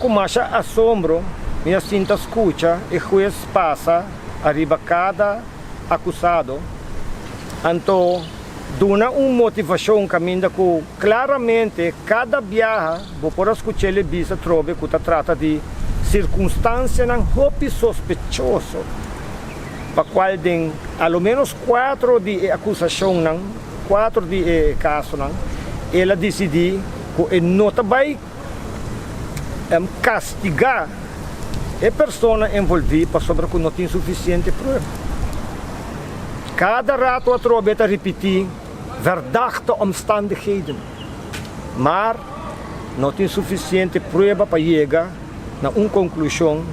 Com mais assombro, minha cinta escuta e o juiz passa arriba cada acusado. Então, dona uma motivação caminha com claramente cada viagem, vou por escutar ele bisa trove que trata de circunstância não hopi sospechoso, para qual tem ao menos 4 de acusação não, 4 de caso não, ela decidiu que não vai castigar a pessoa envolvida para sobre que não tem suficiente prova. Cada rato a trove a repetir verdachte omstandigheden, maar não tem suficiente prova para chegar na uma conclusão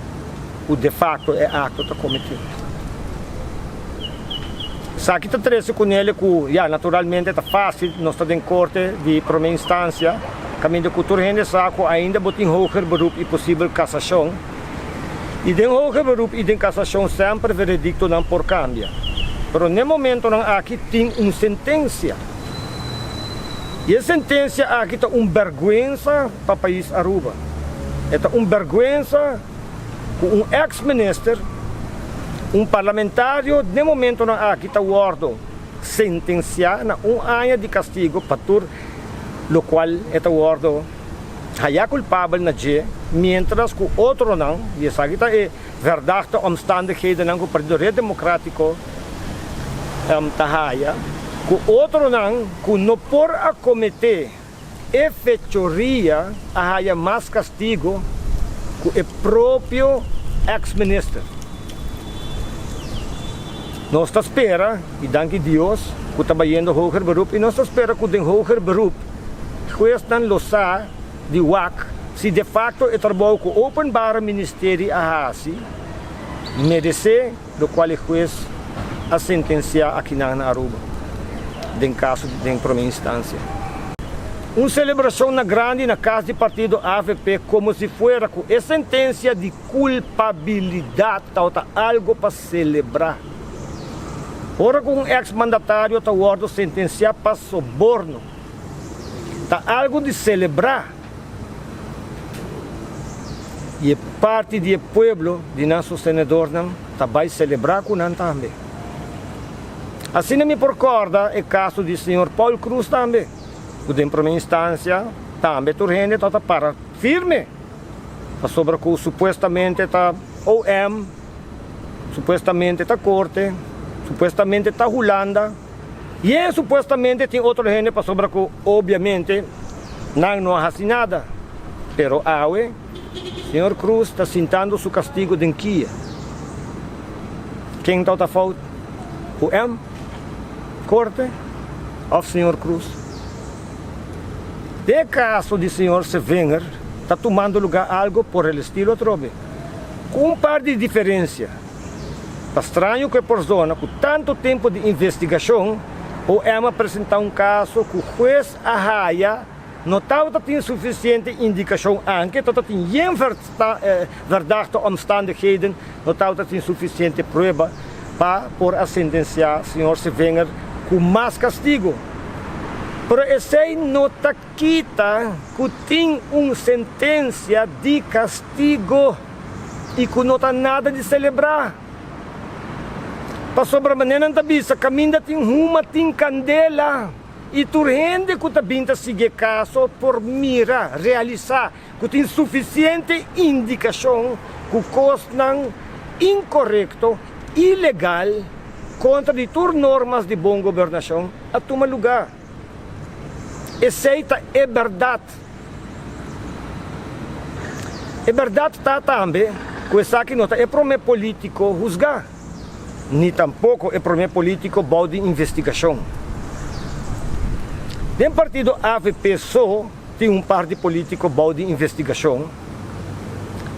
que de facto é acto está cometido. Aqui está três com ele que, naturalmente, está fácil, nós estamos em corte de primeira instância, caminho que o turno saco ainda botem hoger beroep e possível cassação. E den hoger beroep e den cassação sempre veredicto não por cambia. Pero no momento não aqui tem uma sentença. E a sentença aqui está uma vergonha para o país Aruba. É uma vergonha com um ex-ministro, um parlamentário, no momento não aqui está o ordo sentenciar na ano de castigo para tur, o qual é o ordo haya culpável na G, mientras que o outro não, e essa aqui está verdade omstandigheden não que o Partido Democrático tahaya, que outro não, que não por acometer e fechoria haya mais castigo que o próprio ex-ministro. Nós espera, e danke Deus, que está indo hoger beroep, e nós espera que o hoger beroep, juiz não lo sa de WAC, se de facto o trabalho que o openbare ministério ahasi, merece, do qual o juiz a sentenciar aqui na Aruba, em caso de primeira instância. Uma celebração na grande na casa do partido AVP, como se fosse a sentença de culpabilidade, algo para celebrar. Ora, com um ex-mandatário está ordo sentenciar para soborno, está algo de celebrar. E parte do povo, de nosso senador, vai celebrar com nós também. Assim me recorda o caso do senhor Paulo Cruz também. O de primeira instância, também turrende está para firme. Sobre que supostamente está OM, supostamente está corte, supostamente está Holanda. E supostamente tem outro gente para sobre que, obviamente, não faz nada. Pero awe, senhor Cruz está sentando seu castigo de Kia. Quem está falta? O M, corte, ou senhor Cruz? De caso do senhor Sevenger, está tomando lugar algo por el estilo trove. Com par de diferença. Está estranho que a pessoa, com tanto tempo de investigação, o M apresentar um caso que o juiz Ahaya não tem suficiente indicação anche, não tem verdade omstandigheden, não tem suficiente prova para por a sentenciar o senhor Sevenger com mais castigo. Pero esse não quita que tem uma sentença de castigo e que não tem nada de celebrar. Para sobremaneira da bisa, caminha tem uma tem candela e turrende que também sigue caso por mira, realizar, que tem suficiente indicação que costam incorreto, ilegal, contra de normas de boa governação a tomar lugar. Essa é verdade. É verdade também que essa aqui não é para o político juzgar, nem tampouco é para o político bom de investigação. Dentro do partido AVP só tem um par de político bom de investigação.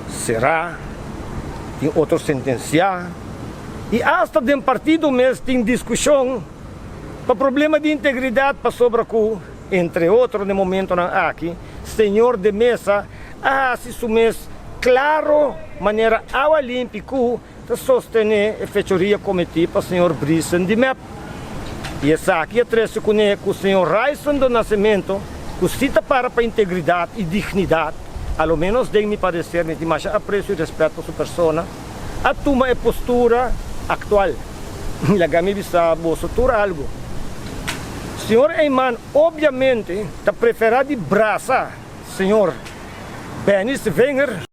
Será? Tem outro sentenciar. E hasta dentro do partido mesmo tem discussão para problema de integridade para sobre o entre outros, no momento aqui, senhor de mesa, se sumes claro, maneira ao olímpico, de sostener a fechoria cometida para o senhor Brisen de MEP. E essa aqui é trecho com o senhor Raison do Nascimento, que cita para a integridade e dignidade, ao menos de me parecer, me mais apreço e respeito a sua persona, a toma a postura atual. Lagami bisa postura algo. Senhor Eiman, obviamente, está preferado de braça, senhor Benis Wenger.